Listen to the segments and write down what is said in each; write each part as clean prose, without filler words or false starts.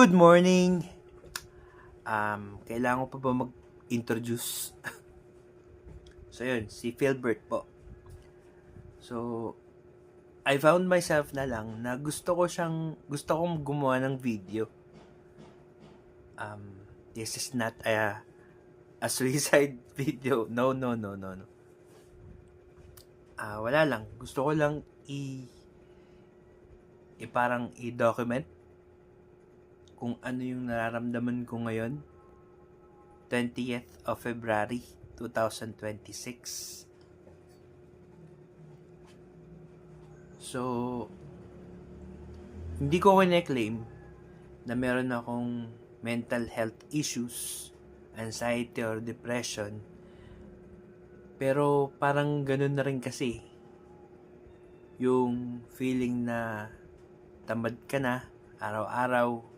Good morning! Kailangan ko pa ba mag-introduce? So yun, si Philbert po. So, I found myself na lang na gusto kong gumawa ng video. This is not a suicide video. No. Wala lang. Gusto ko lang parang i-document kung ano yung nararamdaman ko ngayon, 20th of February 2026. So, hindi ko kine-claim na meron akong mental health issues, anxiety or depression. Pero parang ganun na rin kasi yung feeling na tamad ka na araw-araw,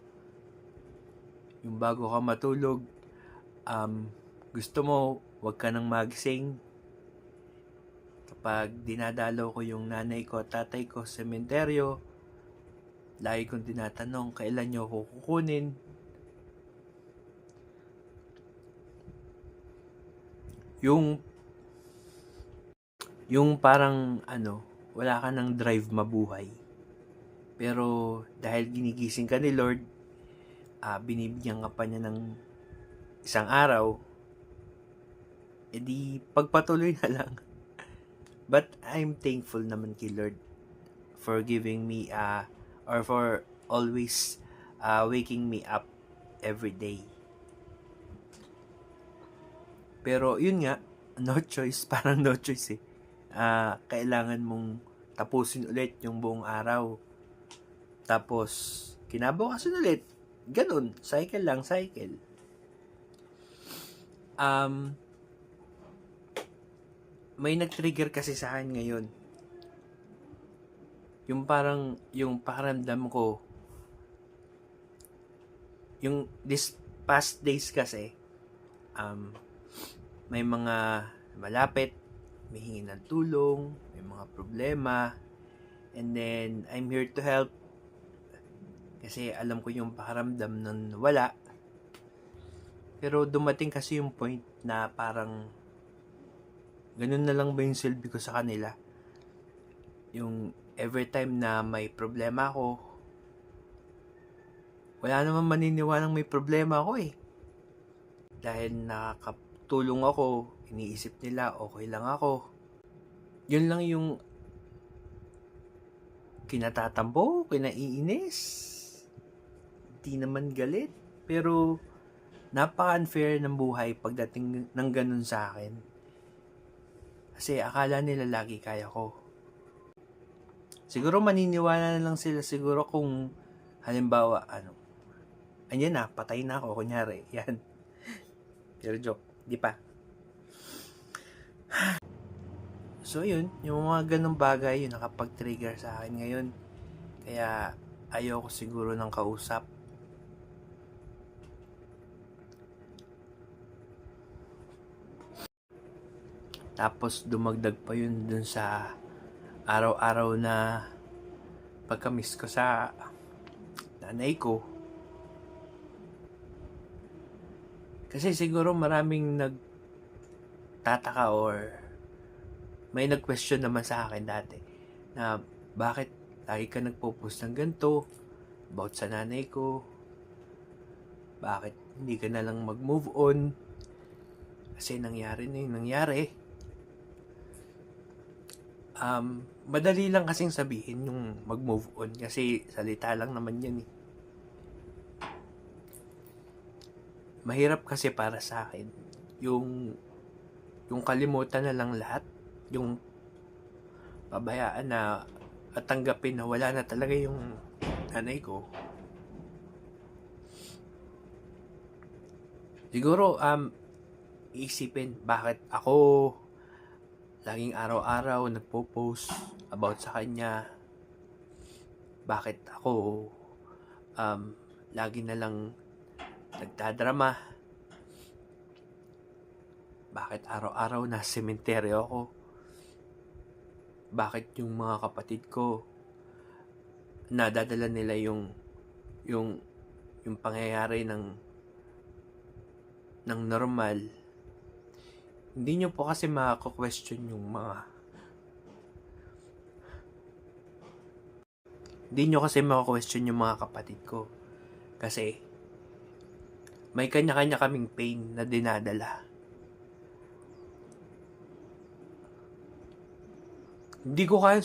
yung bago ka matulog, gusto mo wag ka nang magising. Kapag dinadalaw ko yung nanay ko at tatay ko sa sementeryo, lagi kong tinatanong kailan nyo ako kukunin. Yung parang wala ka ng drive mabuhay. Pero dahil ginigising ka ni Lord, binibigyan ka pa niya ng isang araw, edi pagpatuloy na lang. But I'm thankful naman kay Lord for giving me or for always waking me up every day. Pero yun nga, no choice, parang no choice eh. Kailangan mong tapusin ulit yung buong araw. Tapos kinabukasan ulit. Ganun, cycle lang, cycle. May nag-trigger kasi sa akin ngayon. Yung parang, yung pakiramdam ko, yung this past days kasi, may mga malapit, may hingi ng tulong, may mga problema, and then, I'm here to help. Kasi alam ko yung pakiramdam ng wala. Pero dumating kasi yung point na parang ganun na lang ba yung silbi ko sa kanila? Yung every time na may problema ako, wala naman maniniwalang may problema ako eh. Dahil nakakatulong ako, iniisip nila okay lang ako. Yun lang yung kinatatampo, kinaiinis. Di naman galit, pero napaka-unfair ng buhay pagdating ng ganun sa akin. Kasi akala nila lagi kaya ko. Siguro maniniwala na lang sila siguro kung halimbawa andyan na, patay na ako, kunyari, yan. Pero joke, di pa. So yun, yung mga ganung bagay, yung nakapag-trigger sa akin ngayon. Kaya ayoko siguro ng kausap. Tapos dumagdag pa yun dun sa araw-araw na pagka-miss ko sa nanay ko. Kasi siguro maraming nagtataka or may nag-question naman sa akin dati na bakit lagi ka nagpo-post ng ganito about sa nanay ko. Bakit hindi ka na lang mag-move on? Kasi nangyari na yung nangyari. Madali lang kasing sabihin yung mag-move on kasi salita lang naman yan eh. Mahirap kasi para sa akin yung kalimutan na lang lahat, yung pabayaan na at tanggapin na wala na talaga yung nanay ko. Siguro isipin bakit ako laging araw-araw nagpo-post about sa kanya. Bakit ako lagi na lang nagdadrama. Bakit araw-araw na sementeryo ako. Bakit yung mga kapatid ko nadadala nila yung yung pangyayari ng normal, hindi nyo po kasi mako-question yung mga kapatid ko. Kasi may kanya-kanya kaming pain na dinadala. Hindi ko kayang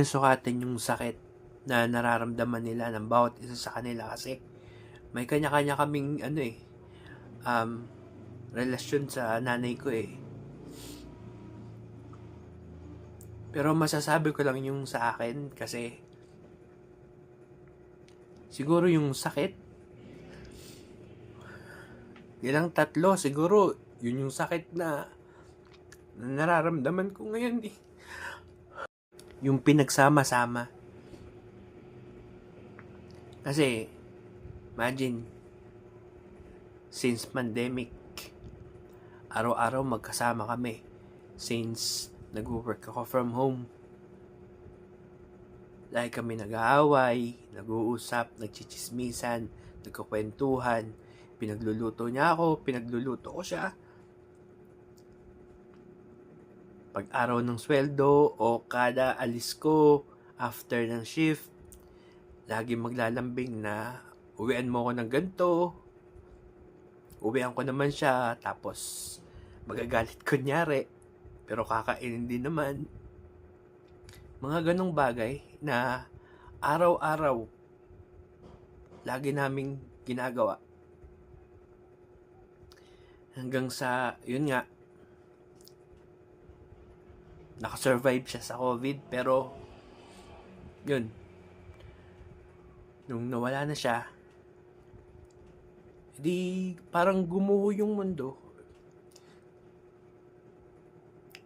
sukatin yung sakit na nararamdaman nila ng bawat isa sa kanila kasi may kanya-kanya kaming relasyon sa nanay ko eh. Pero masasabi ko lang yung sa akin kasi siguro yung sakit, ilang tatlo, siguro yun yung sakit na nararamdaman ko ngayon eh. Yung pinagsama-sama. Kasi, imagine, since pandemic, araw-araw magkasama kami. Since nag-work ako from home. Lagi kami nag-aaway, nag-uusap, nagchichismisan, nagkukwentuhan. Pinagluluto niya ako, pinagluluto ko siya. Pag araw ng sweldo o kada alis ko after ng shift, lagi maglalambing na uwian mo ako ng ganito. Uwian ko naman siya, tapos magagalit kunyari, pero kakainin din naman. Mga ganong bagay na araw-araw lagi naming ginagawa. Hanggang sa, yun nga, nakasurvive siya sa COVID, pero yun, nung nawala na siya, di parang gumuho yung mundo.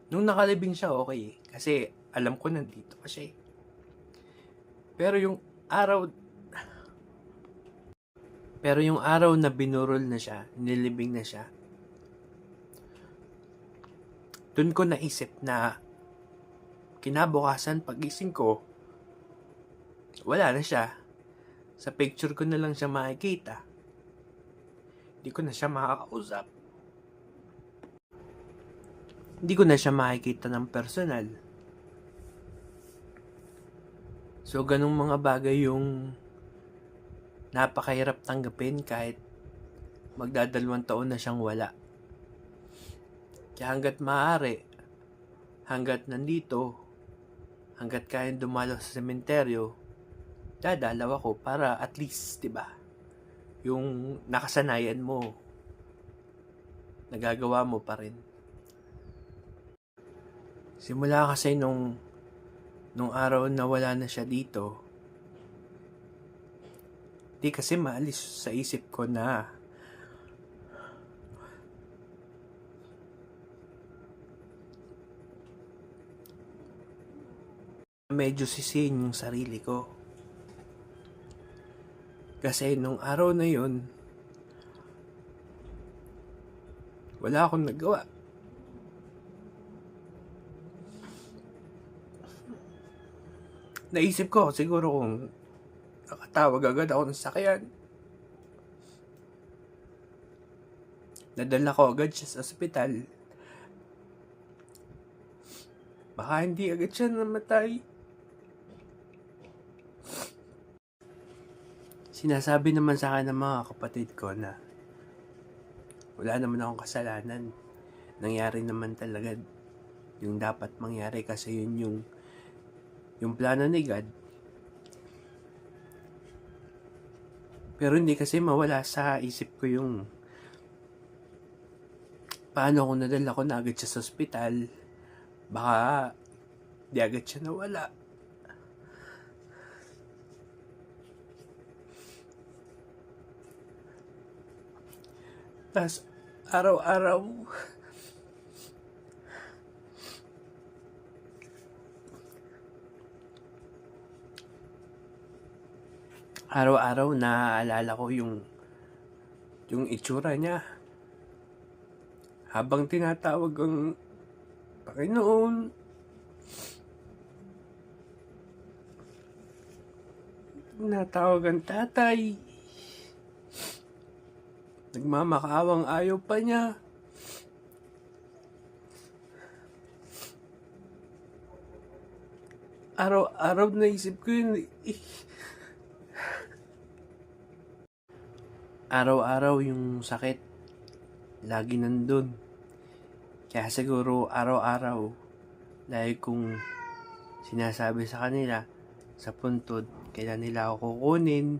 Nung nakalibing siya, okay, kasi alam ko nandito pa siya eh. Pero yung araw na binurol na siya, nilibing na siya, dun ko naisip na kinabukasan pagising ko, wala na siya. Sa picture ko na lang siya makikita. Hindi ko na siya makakausap. Hindi ko na siya makikita ng personal. So, ganung mga bagay yung napakahirap tanggapin kahit magdadalawang taon na siyang wala. Kaya hanggat maaari, hanggat nandito, hanggat kayang dumalaw sa sementeryo, dadalaw ako para at least, diba, yung nakasanayan mo, nagagawa mo pa rin. Simula kasi nung araw na wala na siya dito, di kasi maalis sa isip ko na medyo sisihin yung sarili ko. Kasi nung araw na yun, wala akong nagawa. Naisip ko siguro kung nakatawag agad ako ng sakyan, nadala ko agad siya sa ospital, baka hindi agad siya namatay. Sinasabi naman sa akin ng mga kapatid ko na wala naman akong kasalanan. Nangyari naman talaga yung dapat mangyari kasi yun yung plano ni God. Pero hindi kasi mawala sa isip ko yung paano kung nadala ko na agad siya sa ospital, baka di agad siya nawala. Tapos araw-araw naaalala ko yung itsura niya habang tinatawag ang Panginoon. Tinatawag ang tatay. Nagmamakaawang ayaw pa niya. Araw-araw naisip ko yun. Araw-araw yung sakit. Lagi nandun. Kaya siguro araw-araw. Dahil kung sinasabi sa kanila, sa puntod, kailan nila ako kukunin.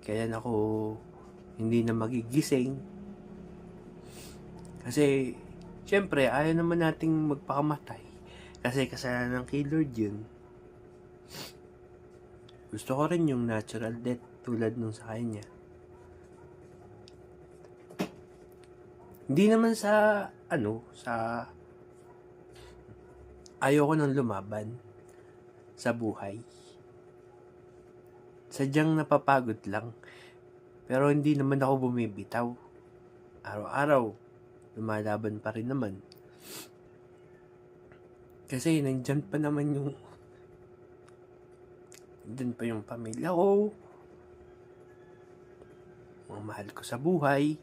Kailan ako hindi na magigising. Kasi, syempre, ayaw naman nating magpakamatay. Kasi kasalanan ng kay Lord yun. Gusto ko rin yung natural death tulad nung sa kanya. Hindi naman sa ayoko nang lumaban sa buhay. Sadyang napapagod lang. Pero hindi naman ako bumibitaw. Araw-araw, lumalaban pa rin naman. Kasi nandyan pa yung pamilya ko, mga mahal ko sa buhay,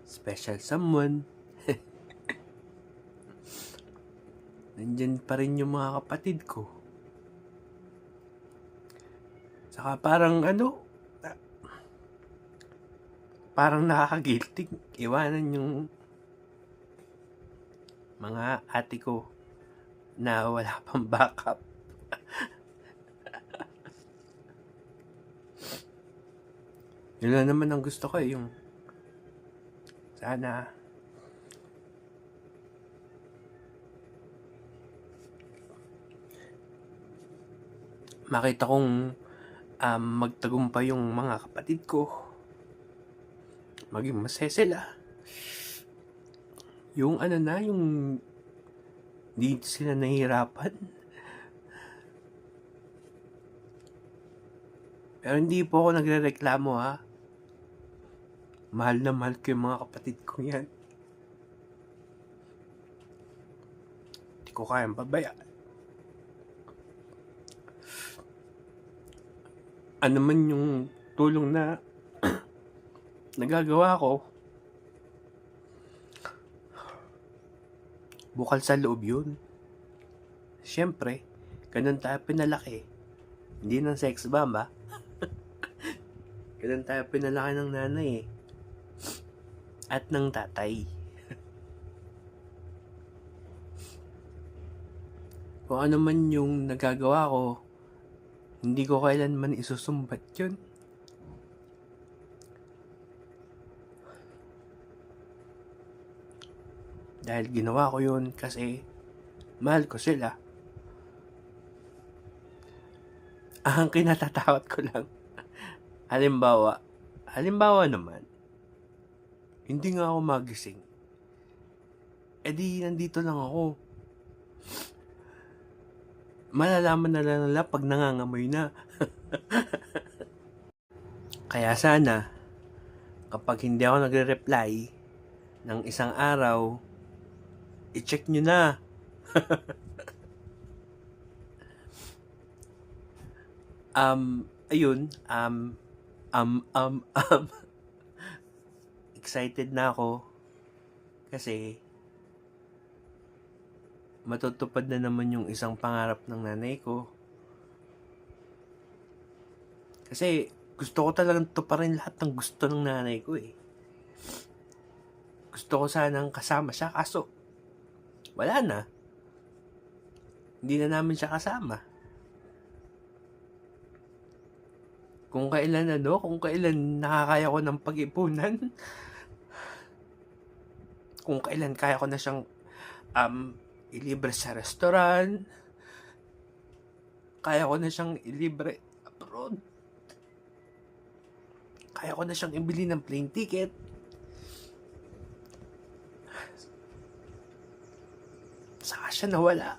special someone. Nandyan pa rin yung mga kapatid ko. Saka parang nakakagilty iwanan yung mga ate ko na wala pang backup. Yun lang naman ang gusto ko yung sana makita kong magtagumpay yung mga kapatid ko, maging masaya sila. Yung yung hindi sila nahihirapan. Pero hindi po ako nagrereklamo ha. Mahal na mahal ko yung mga kapatid ko yan. Hindi ko kayang pabayaan. Ano man yung tulong na nagagawa ko, bukal sa loob yun. Siyempre, ganun tayo pinalaki. Hindi ng sex bomb ha. Ganun tayo pinalaki ng nanay at ng tatay. Kung ano man yung nagagawa ko, hindi ko kailanman isusumbat yun. Dahil ginawa ko yun kasi mahal ko sila. Ang kinatatakot ko lang, halimbawa naman, hindi nga ako magising. Di nandito lang ako. Malalaman na lang nila pag nangangamoy na. Kaya sana, kapag hindi ako nagre-reply ng isang araw, i-check nyo na. Ayun, excited na ako kasi matutupad na naman yung isang pangarap ng nanay ko. Kasi gusto ko talagang tuparin lahat ng gusto ng nanay ko Gusto ko sanang kasama siya kaso wala na. Hindi na namin siya kasama. Kung kailan nakakaya ko ng pag-ipunan, kung kailan kaya ko na siyang ilibre sa restaurant, kaya ko na siyang ilibre abroad, kaya ko na siyang ibili ng plane ticket, saka siya nawala.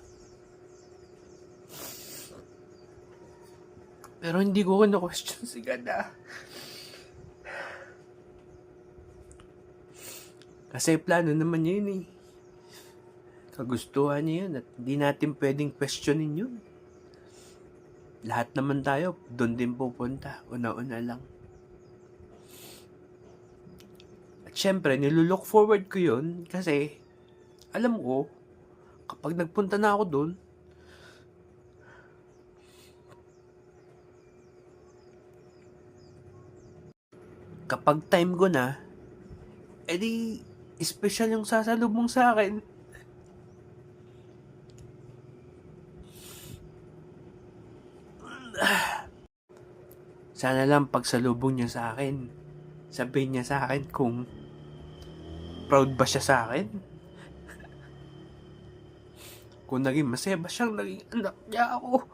Pero hindi ko na-question si God Kasi plano naman niya yun Kagustuhan niya yun at hindi natin pwedeng questionin yun. Lahat naman tayo, doon din pupunta. Una-una lang. At syempre, nilulook forward ko yun kasi alam ko, kapag nagpunta na ako doon, kapag time ko na, edi special yung sasalubong sa akin. Sana lang pagsalubong niya sa akin, sabihin niya sa akin kung proud ba siya sa akin. Kung naging masaya ba siyang naging anak niya ako.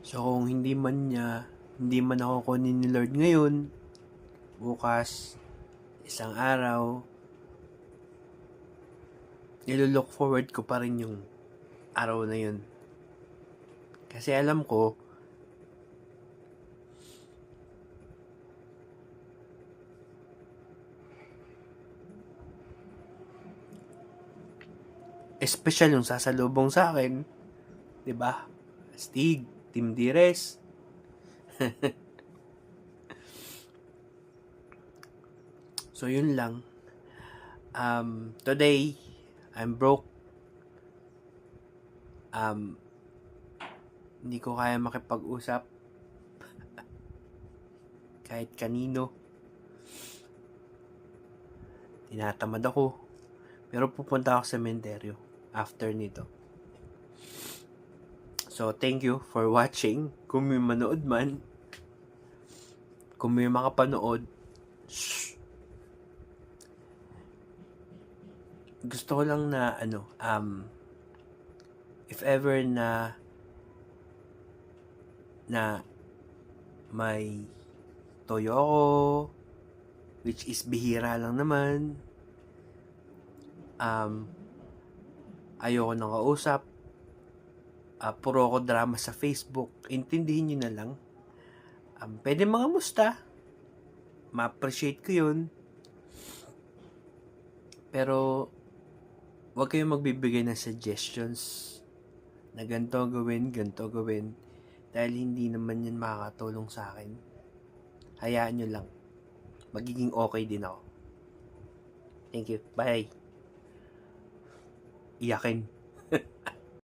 So kung hindi man ako kunin ni Lord ngayon, bukas, isang araw, nilulook forward ko pa rin yung araw na yun. Kasi alam ko, special yung sasalubong sa akin. 'Di ba? Astig, Team Dires. So yun lang. Today, I'm broke. Hindi ko kaya makipag-usap kahit kanino. Tinatamad ako. Pero pupunta ako sa sementeryo after nito. So, thank you for watching. Kung may manood man, kung may makapanood, gusto ko lang na if ever na may toyo ako, which is bihira lang naman, ayoko nang kausap, puro ako drama sa Facebook, intindihin nyo na lang. Pwede mga musta, ma-appreciate ko yun, pero wag kayong magbibigay ng suggestions na ganito gawin, dahil hindi naman yan makakatulong sa akin. Hayaan nyo lang, magiging okay din ako. Thank you, bye. Iyakin.